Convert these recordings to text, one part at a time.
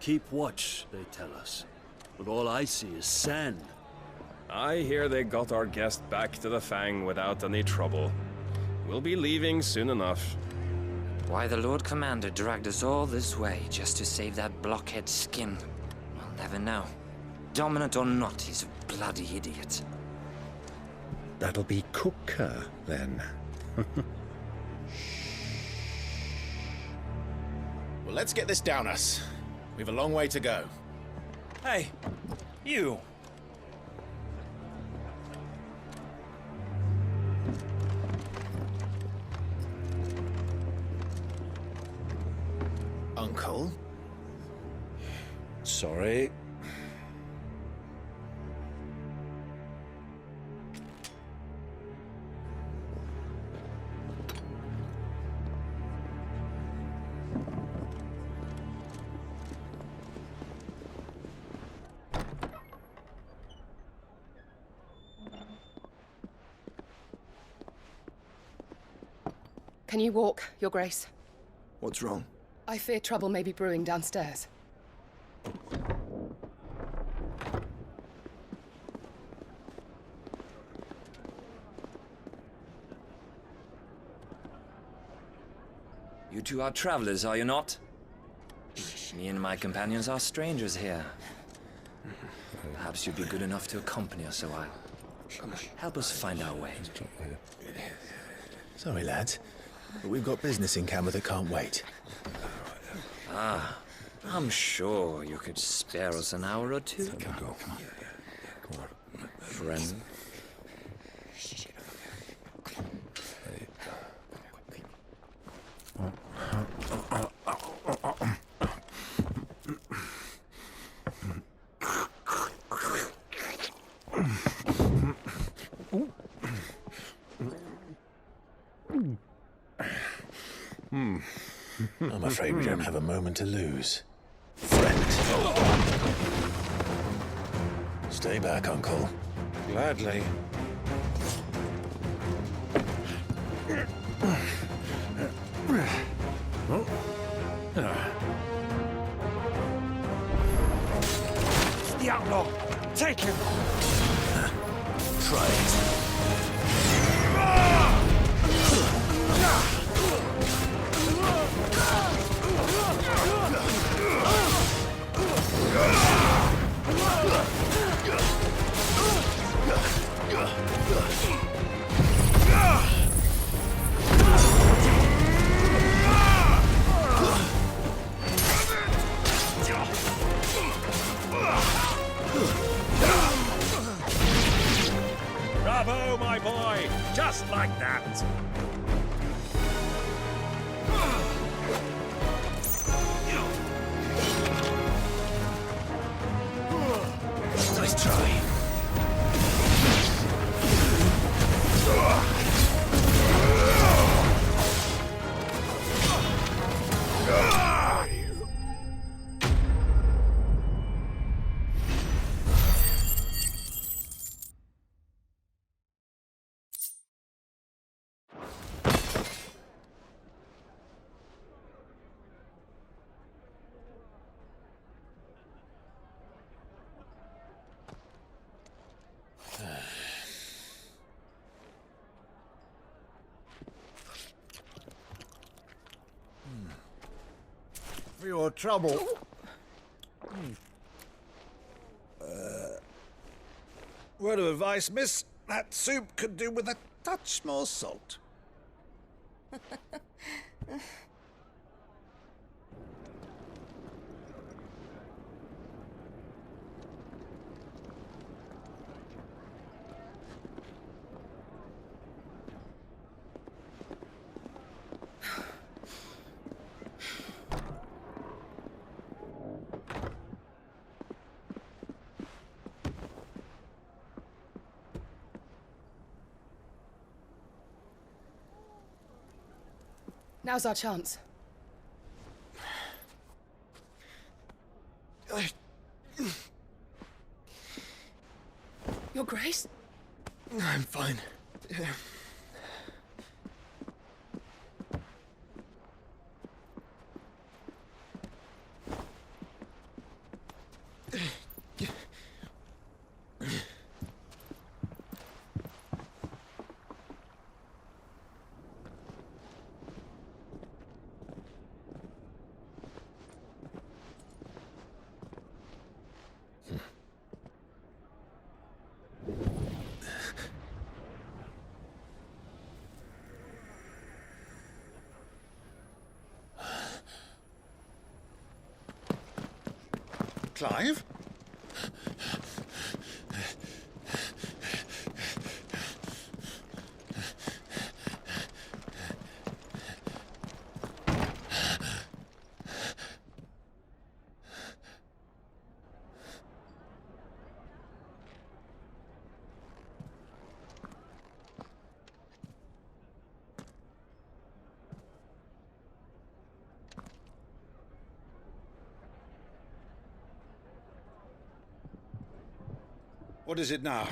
keep watch, they tell us. But all I see is sand. I hear they got our guest back to the Fang without any trouble. We'll be leaving soon enough. Why the Lord Commander dragged us all this way just to save that blockhead skin, we'll never know. Dominant or not, he's a bloody idiot. That'll be Cooker, then. Well, let's get this down us. We've a long way to go. Hey, you. Uncle? Sorry. Can you walk, Your Grace? What's wrong? I fear trouble may be brewing downstairs. You two are travelers, are you not? Me and my companions are strangers here. Perhaps you'd be good enough to accompany us a while. Help us find our way. Sorry, lads, but we've got business in camera that can't wait. Ah, I'm sure you could spare us an hour or two. Come on. Friend. I'm afraid we don't have a moment to lose. Friend. Stay back, Uncle. Gladly. The outlaw! Take him! Try it. Bravo, my boy! Just like that! Nice try. For your trouble. Word of advice, miss. That soup could do with a touch more salt. Now's our chance. Your Grace? I'm fine. Clive? What is it now?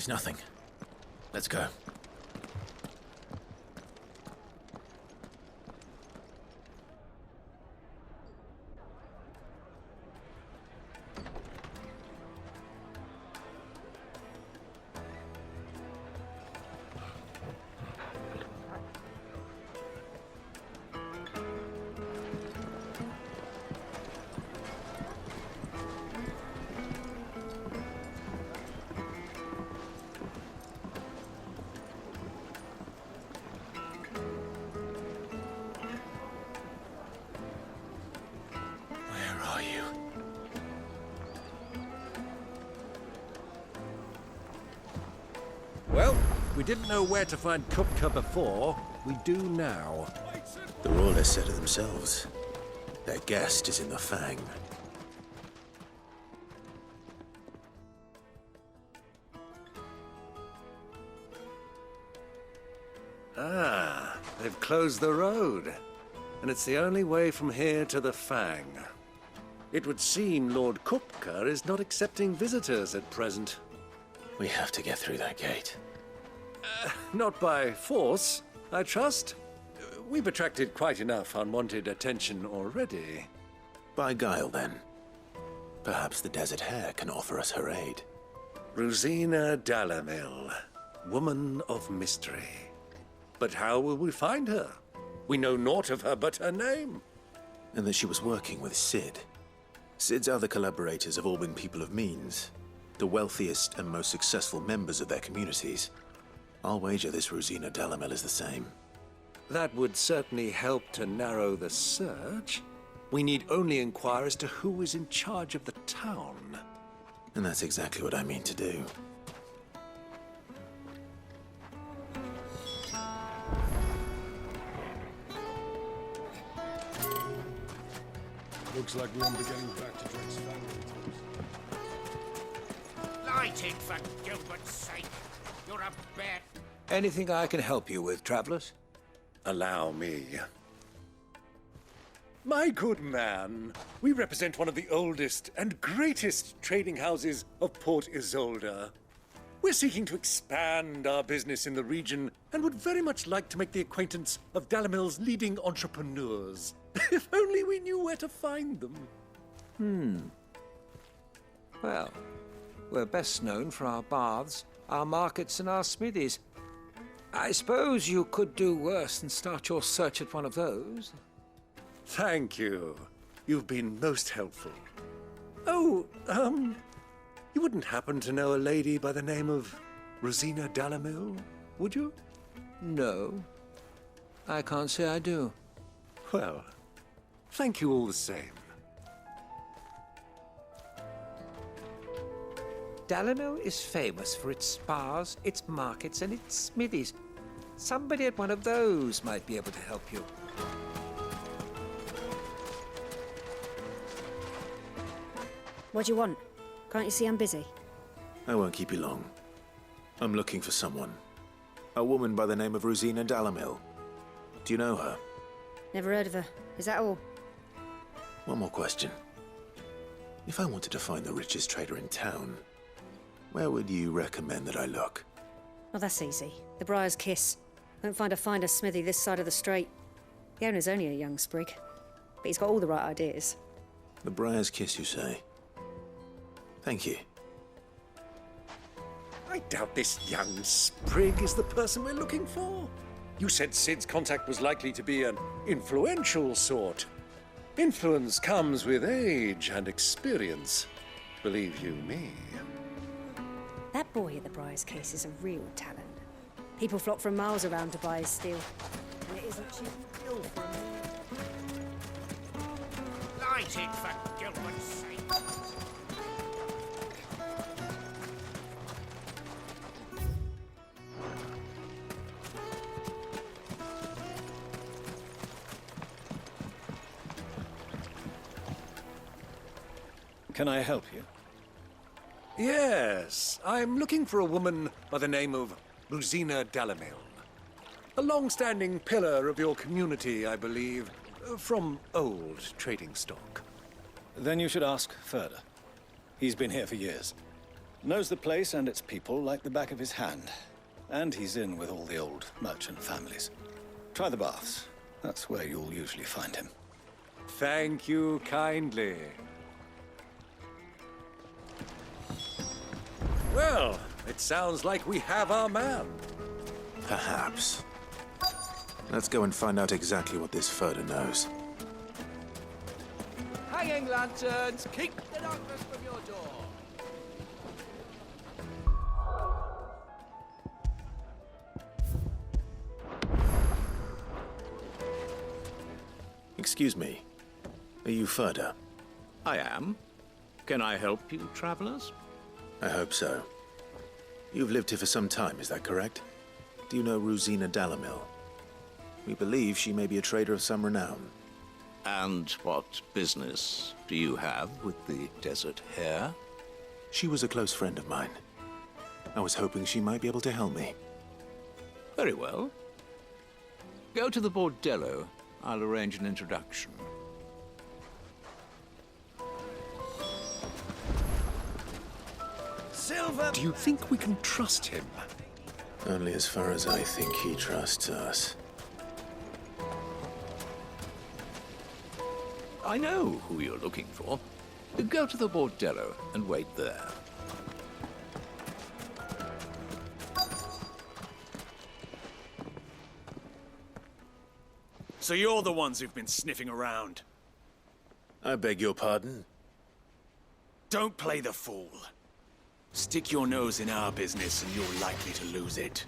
It's nothing. Let's go. Well, we didn't know where to find Kupka before. We do now. The Royalists said it themselves. Their guest is in the Fang. Ah, they've closed the road. And it's the only way from here to the Fang. It would seem Lord Kupka is not accepting visitors at present. We have to get through that gate. Not by force, I trust. We've attracted quite enough unwanted attention already. By guile, then. Perhaps the Desert Hare can offer us her aid. Rosina Dalamil, woman of mystery. But how will we find her? We know naught of her but her name. And that she was working with Sid. Sid's other collaborators have all been people of means. The wealthiest and most successful members of their communities. I'll wager this Rosina Dalamil is the same. That would certainly help to narrow the search. We need only inquire as to who is in charge of the town. And that's exactly what I mean to do. Looks like we'll be getting back to Drake's family. Lighting, for Gilbert's sake. You're a bad... Anything I can help you with, travelers? Allow me. My good man, we represent one of the oldest and greatest trading houses of Port Isolde. We're seeking to expand our business in the region and would very much like to make the acquaintance of Dalamil's leading entrepreneurs. If only we knew where to find them. Well, we're best known for our baths, our markets, and our smithies. I suppose you could do worse than start your search at one of those. Thank you. You've been most helpful. Oh, you wouldn't happen to know a lady by the name of Rosina Dalamil, would you? No, I can't say I do. Well, Thank you all the same. Dalamil is famous for its spas, its markets, and its smithies. Somebody at one of those might be able to help you. What do you want? Can't you see I'm busy? I won't keep you long. I'm looking for someone. A woman by the name of Rosina Dalamil. Do you know her? Never heard of her. Is that all? One more question. If I wanted to find the richest trader in town, where would you recommend that I look? Oh, that's easy. The Briar's Kiss. Won't find a finer smithy this side of the strait. The owner's only a young sprig, but he's got all the right ideas. The Briar's Kiss, you say? Thank you. I doubt this young sprig is the person we're looking for. You said Sid's contact was likely to be an influential sort. Influence comes with age and experience. Believe you me. That boy at the Briar's Kiss is a real talent. People flock from miles around to buy his steel. And it isn't cheap. Light it, for Gilbert's sake. Can I help you? Yes, I'm looking for a woman by the name of Rosina Dalamil. A long-standing pillar of your community, I believe, from old trading stock. Then you should ask Ferda. He's been here for years. Knows the place and its people like the back of his hand. And he's in with all the old merchant families. Try the baths. That's where you'll usually find him. Thank you kindly. Well, it sounds like we have our man. Perhaps. Let's go and find out exactly what this Ferda knows. Hanging lanterns, keep the darkness from your door. Excuse me. Are you Ferda? I am. Can I help you, travelers? I hope so. You've lived here for some time, is that correct? Do you know Rosina Dalamil? We believe she may be a trader of some renown. And what business do you have with the desert hare? She was a close friend of mine. I was hoping she might be able to help me. Very well. Go to the bordello. I'll arrange an introduction. Silver! Do you think we can trust him? Only as far as I think he trusts us. I know who you're looking for. Go to the bordello and wait there. So you're the ones who've been sniffing around. I beg your pardon? Don't play the fool. Stick your nose in our business and you're likely to lose it.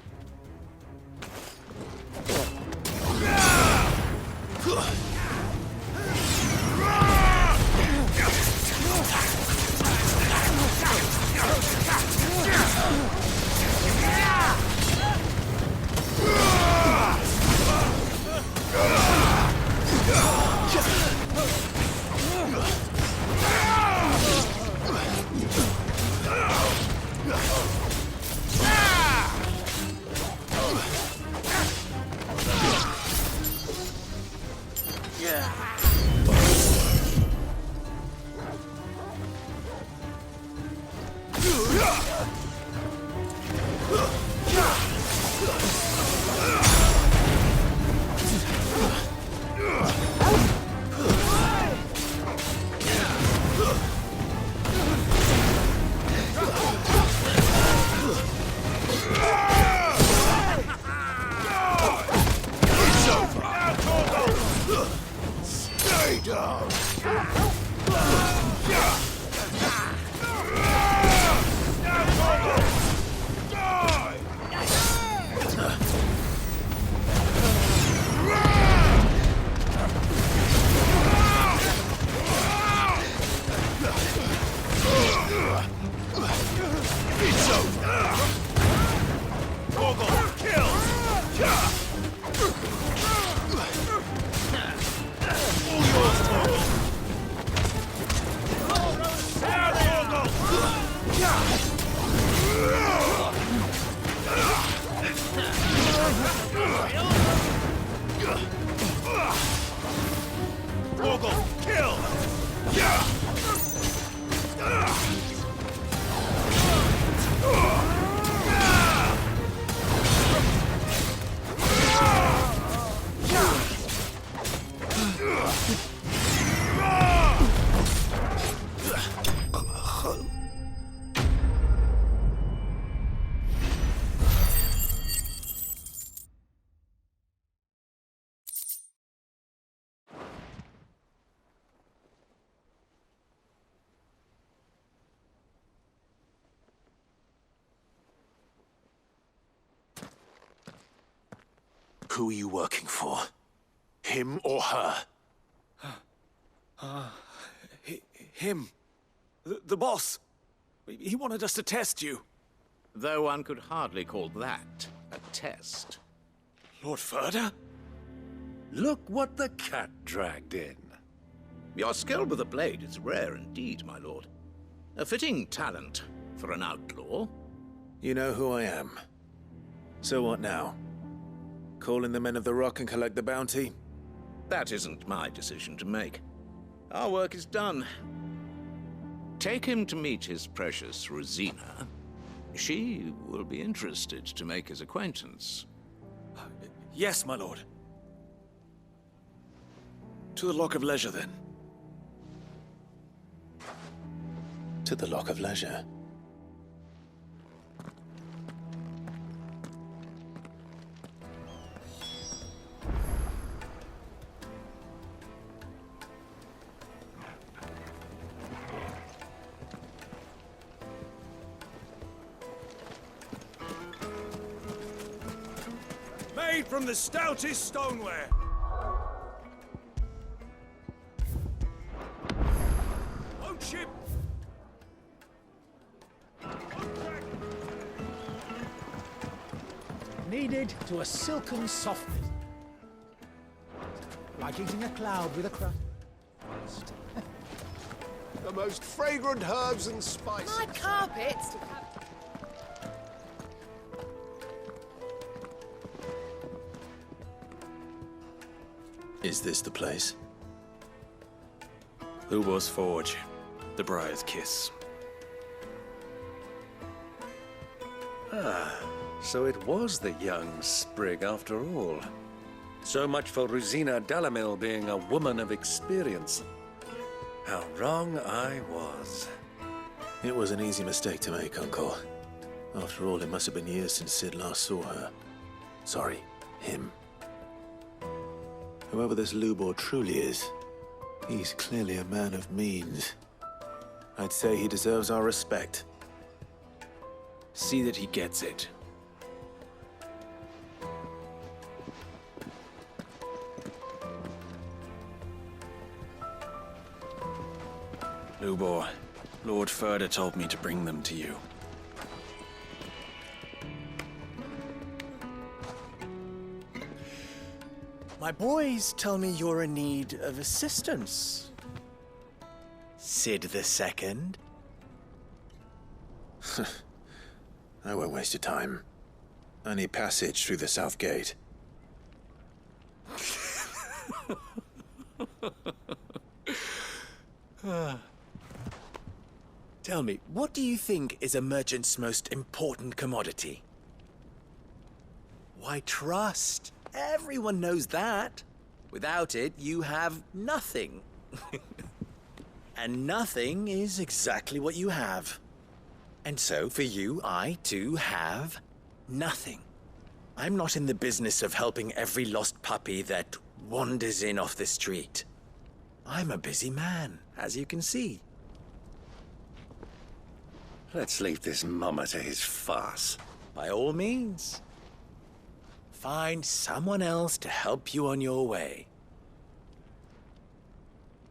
Who are you working for? Him or her? Him. The boss. He wanted us to test you. Though one could hardly call that a test. Lord Ferda? Look what the cat dragged in. Your skill with the blade is rare indeed, my lord. A fitting talent for an outlaw. You know who I am. So what now? Call in the Men of the Rock and collect the bounty? That isn't my decision to make. Our work is done. Take him to meet his precious Rosina. She will be interested to make his acquaintance. Yes, my lord. To the Lock of Leisure, then. To the Lock of Leisure. Made from the stoutest stoneware. Load ship. Kneaded to a silken softness. Like eating a cloud with a crust. The most fragrant herbs and spices. My carpets! Is this the place? Lubo's Forge. The Briar's Kiss. So it was the young sprig after all. So much for Rosina Dalamil being a woman of experience. How wrong I was. It was an easy mistake to make, Uncle. After all, it must have been years since Sid last saw her. Sorry, him. Whoever this Lubor truly is, he's clearly a man of means. I'd say he deserves our respect. See that he gets it. Lubor, Lord Ferda told me to bring them to you. My boys tell me you're in need of assistance. Sid the Second. I won't waste your time. I need passage through the south gate. Tell me, what do you think is a merchant's most important commodity? Why, trust. Everyone knows that. Without it, you have nothing. And nothing is exactly what you have. And so, for you, I, too, have nothing. I'm not in the business of helping every lost puppy that wanders in off the street. I'm a busy man, as you can see. Let's leave this mummer to his farce. By all means. Find someone else to help you on your way.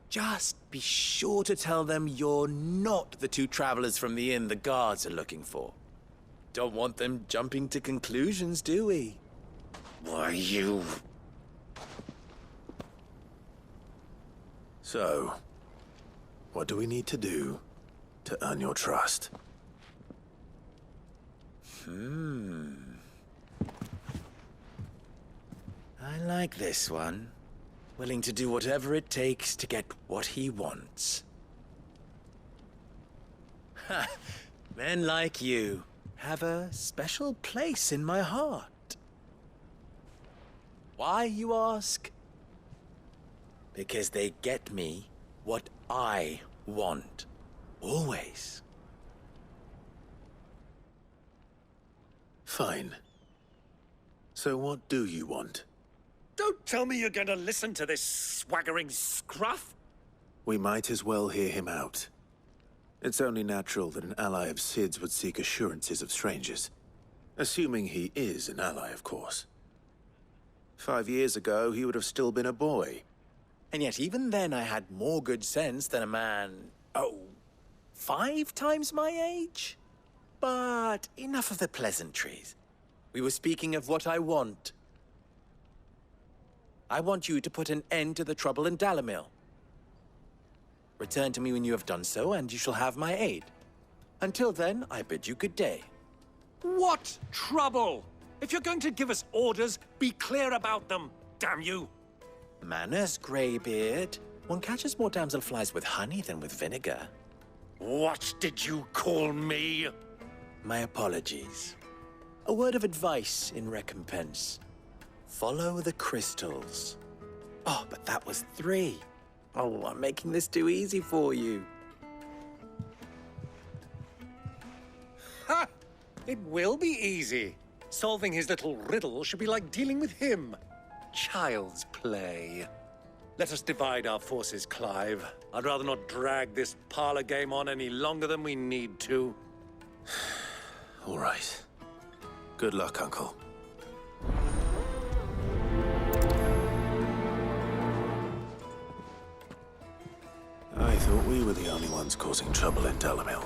Just be sure to tell them you're not the two travelers from the inn the guards are looking for. Don't want them jumping to conclusions, do we? Why, you... So, what do we need to do to earn your trust? I like this one. Willing to do whatever it takes to get what he wants. Ha! Men like you have a special place in my heart. Why, you ask? Because they get me what I want. Always. Fine. So what do you want? Don't tell me you're going to listen to this swaggering scruff! We might as well hear him out. It's only natural that an ally of Sid's would seek assurances of strangers. Assuming he is an ally, of course. 5 years ago, he would have still been a boy. And yet even then I had more good sense than a man, 5 times my age? But enough of the pleasantries. We were speaking of what I want. I want you to put an end to the trouble in Dalamil. Return to me when you have done so, and you shall have my aid. Until then, I bid you good day. What trouble? If you're going to give us orders, be clear about them, damn you! Manners, Greybeard. One catches more damselflies with honey than with vinegar. What did you call me? My apologies. A word of advice in recompense. Follow the crystals. Oh, but that was 3. Oh, I'm making this too easy for you. Ha! It will be easy. Solving his little riddle should be like dealing with him. Child's play. Let us divide our forces, Clive. I'd rather not drag this parlor game on any longer than we need to. All right. Good luck, Uncle. I thought we were the only ones causing trouble in Dalamil.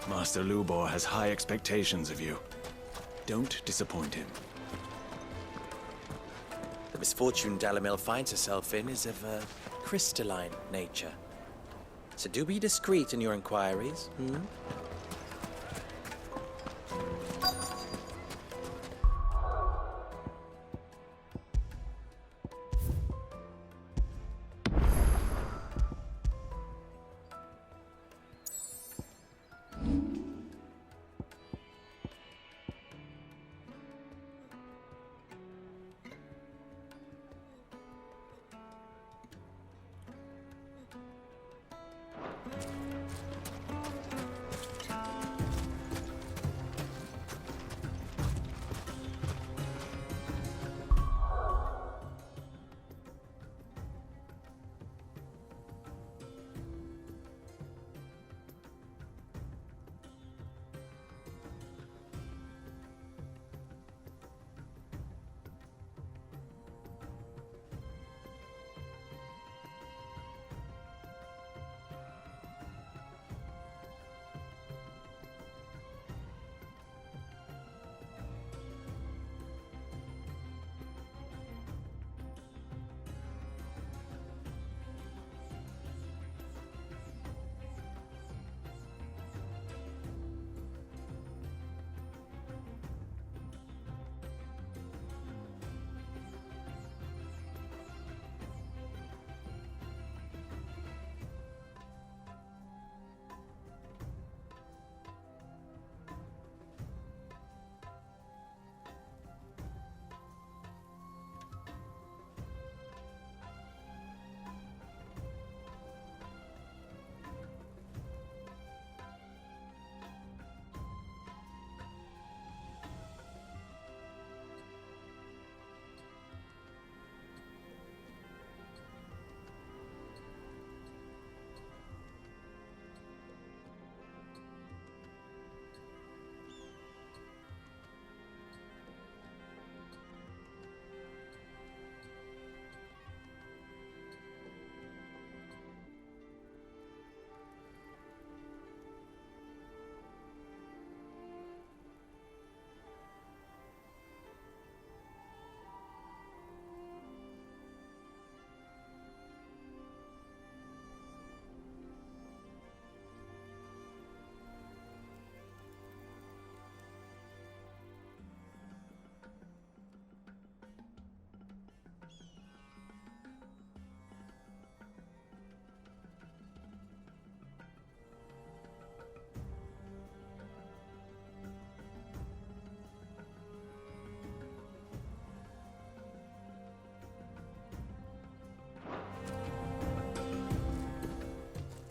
Master Lubor has high expectations of you. Don't disappoint him. The misfortune Dalamil finds herself in is of a crystalline nature. So do be discreet in your inquiries,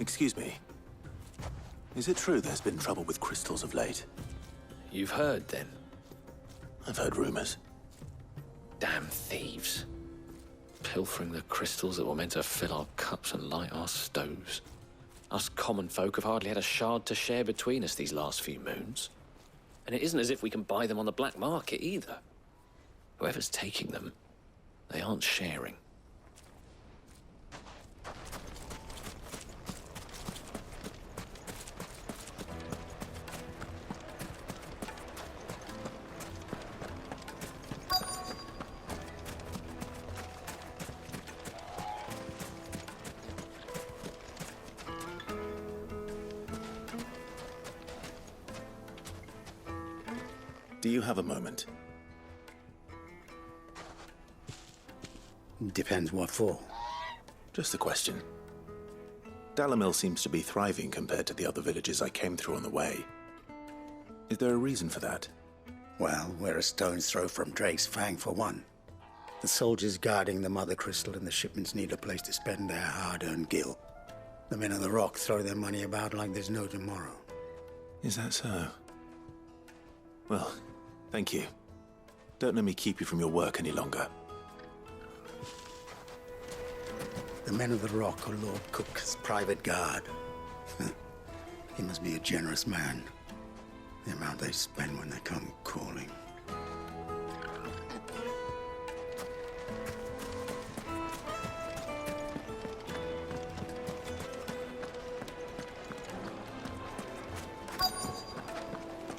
Excuse me. Is it true there's been trouble with crystals of late? You've heard, then? I've heard rumors. Damn thieves. Pilfering the crystals that were meant to fill our cups and light our stoves. Us common folk have hardly had a shard to share between us these last few moons. And it isn't as if we can buy them on the black market either. Whoever's taking them, they aren't sharing. Do you have a moment? Depends what for. Just a question. Dalamil seems to be thriving compared to the other villages I came through on the way. Is there a reason for that? Well, we're a stone's throw from Drake's Fang for one. The soldiers guarding the Mother Crystal and the shipments need a place to spend their hard-earned gil. The men of the Rock throw their money about like there's no tomorrow. Is that so? Well, thank you. Don't let me keep you from your work any longer. The men of the Rock are Lord Cook's private guard. He must be a generous man. The amount they spend when they come calling.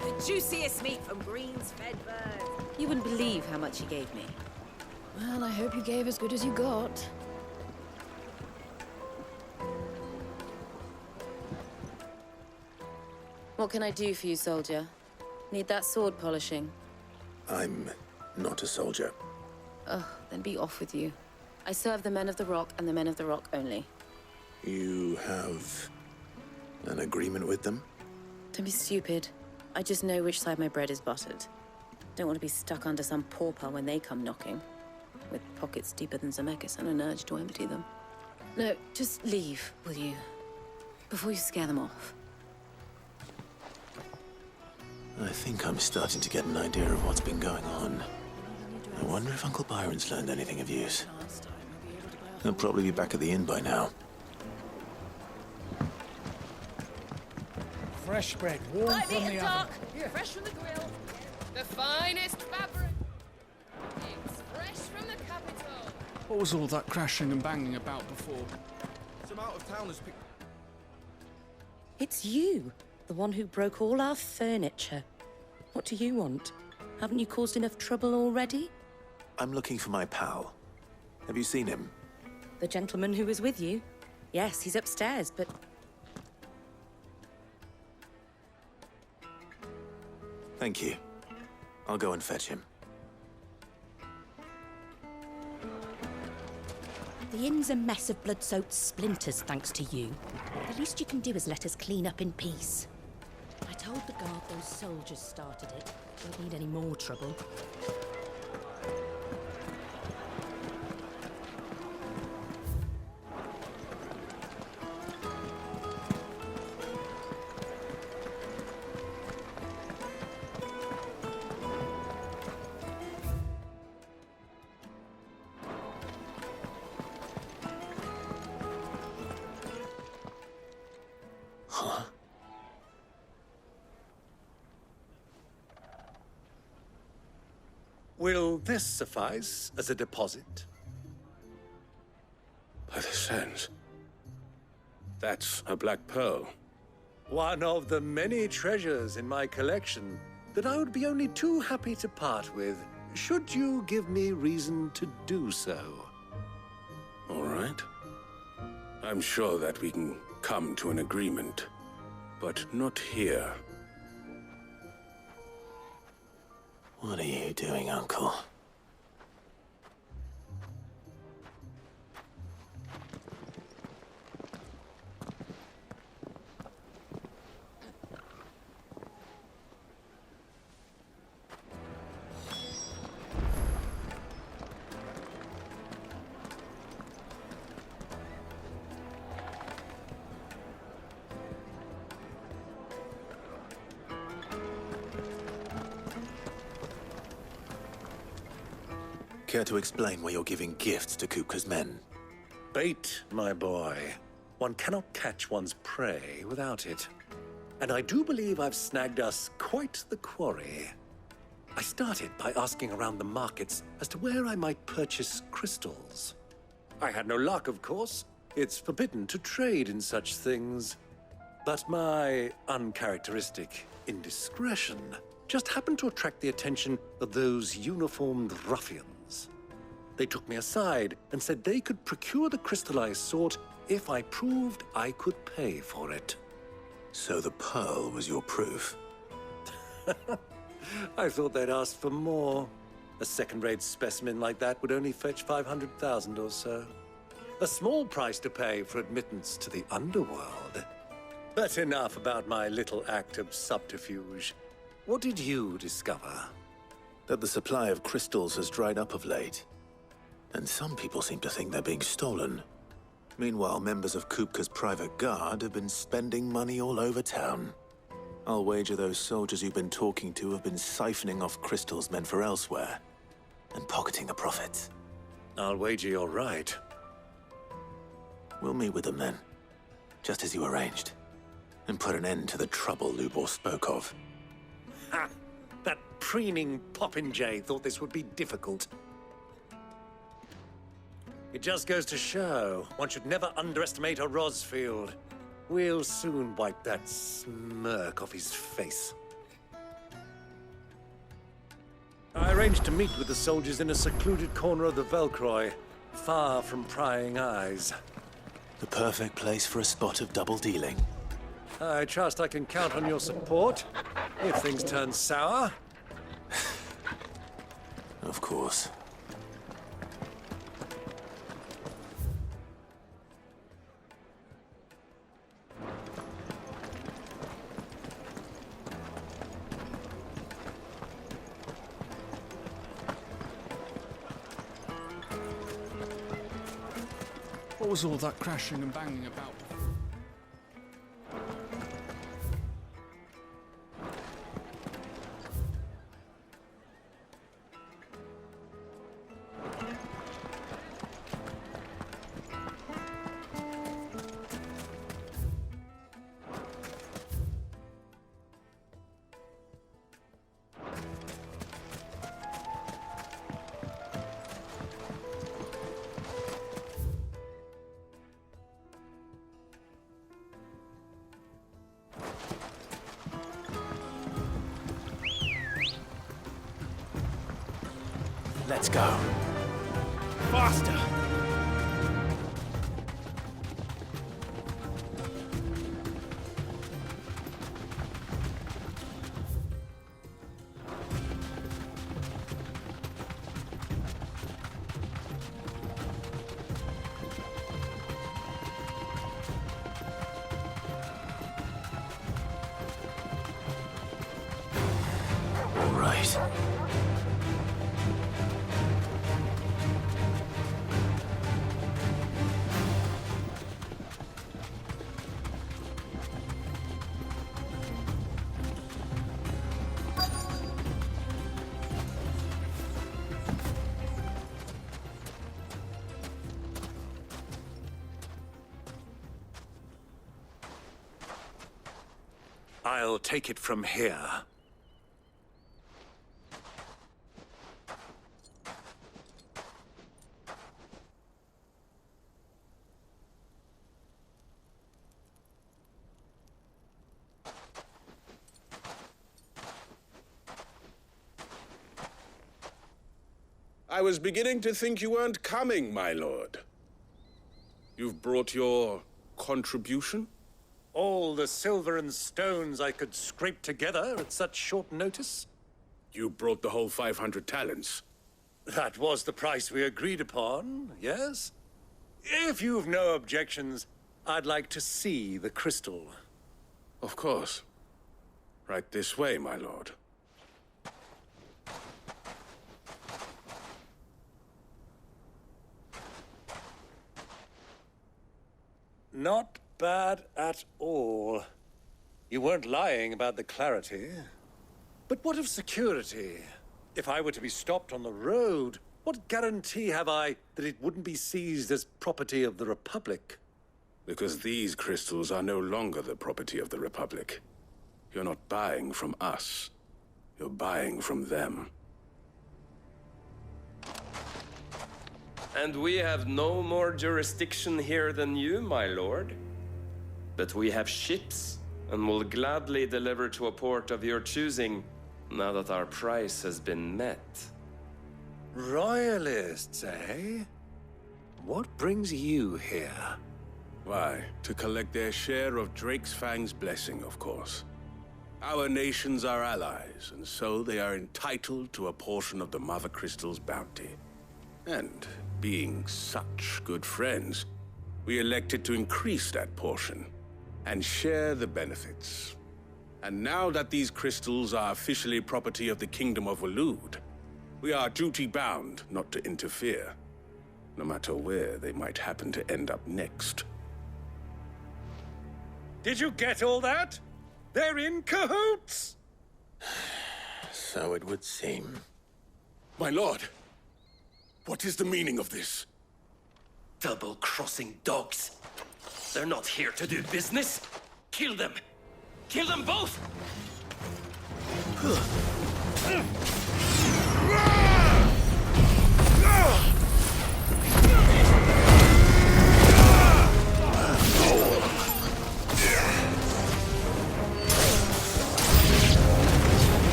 The juiciest meat from Green's fed birds. You wouldn't believe how much he gave me. Well, I hope you gave as good as you got. What can I do for you, soldier? Need that sword polishing? I'm not a soldier. Ugh, then be off with you. I serve the men of the Rock and the men of the Rock only. You have an agreement with them? Don't be stupid. I just know which side my bread is buttered. Don't want to be stuck under some pauper when they come knocking. With pockets deeper than Zemeckis and an urge to empty them. No, just leave, will you? Before you scare them off. I think I'm starting to get an idea of what's been going on. I wonder if Uncle Byron's learned anything of use. He'll probably be back at the inn by now. Fresh bread, warm Light from meat the and oven. dark, fresh from the grill. The finest fabric. It's fresh from the capital. What was all that crashing and banging about before? Some out-of-towners picked... It's you, the one who broke all our furniture. What do you want? Haven't you caused enough trouble already? I'm looking for my pal. Have you seen him? The gentleman who was with you? Yes, he's upstairs, but... Thank you. I'll go and fetch him. The inn's a mess of blood-soaked splinters, thanks to you. The least you can do is let us clean up in peace. I told the guard those soldiers started it. Don't need any more trouble. Will this suffice as a deposit? By the sands. That's a black pearl. One of the many treasures in my collection that I would be only too happy to part with, should you give me reason to do so. All right. I'm sure that we can come to an agreement, but not here. What are you doing, Uncle? Care to explain why you're giving gifts to Kupka's men? Bait, my boy. One cannot catch one's prey without it. And I do believe I've snagged us quite the quarry. I started by asking around the markets as to where I might purchase crystals. I had no luck, of course. It's forbidden to trade in such things. But my uncharacteristic indiscretion just happened to attract the attention of those uniformed ruffians. They took me aside and said they could procure the crystal I sought if I proved I could pay for it. So the pearl was your proof? I thought they'd ask for more. A second-rate specimen like that would only fetch 500,000 or so. A small price to pay for admittance to the underworld. But enough about my little act of subterfuge. What did you discover? That the supply of crystals has dried up of late. And some people seem to think they're being stolen. Meanwhile, members of Kupka's private guard have been spending money all over town. I'll wager those soldiers you've been talking to have been siphoning off crystals meant for elsewhere, and pocketing the profits. I'll wager you're right. We'll meet with them then, just as you arranged, and put an end to the trouble Lubor spoke of. Ha! That preening popinjay thought this would be difficult. It just goes to show, one should never underestimate a Rosfield. We'll soon wipe that smirk off his face. I arranged to meet with the soldiers in a secluded corner of the Velcroy, far from prying eyes. The perfect place for a spot of double dealing. I trust I can count on your support, if things turn sour. Of course. What was all that crashing and banging about? Let's go. Faster! All right. I'll take it from here. I was beginning to think you weren't coming, my lord. You've brought your contribution? All the silver and stones I could scrape together at such short notice? You brought the whole 500 talents. That was the price we agreed upon, yes? If you've no objections, I'd like to see the crystal. Of course. Right this way, my lord. Not bad at all. You weren't lying about the clarity. But what of security? If I were to be stopped on the road, what guarantee have I that it wouldn't be seized as property of the Republic? Because these crystals are no longer the property of the Republic. You're not buying from us. You're buying from them. And we have no more jurisdiction here than you, my lord. But we have ships, and will gladly deliver to a port of your choosing, now that our price has been met. Royalists, eh? What brings you here? Why, to collect their share of Drake's Fang's blessing, of course. Our nations are allies, and so they are entitled to a portion of the Mother Crystal's bounty. And, being such good friends, we elected to increase that portion and share the benefits. And now that these crystals are officially property of the Kingdom of Waloed, we are duty-bound not to interfere, no matter where they might happen to end up next. Did you get all that? They're in cahoots! So it would seem. My lord, what is the meaning of this? Double-crossing dogs. They're not here to do business. Kill them. Kill them both!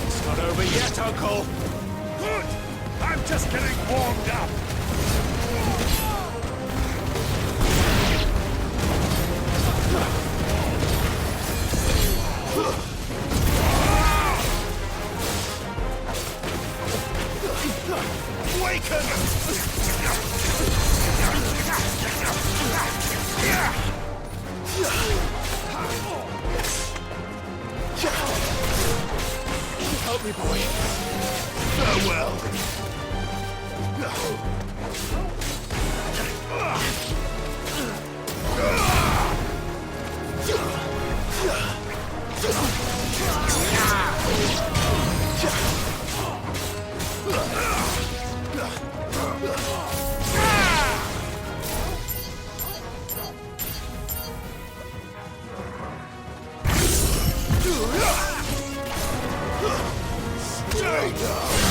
It's not over yet, Uncle. Good! I'm just getting warmed up. Help me, boy. Farewell. Stay down!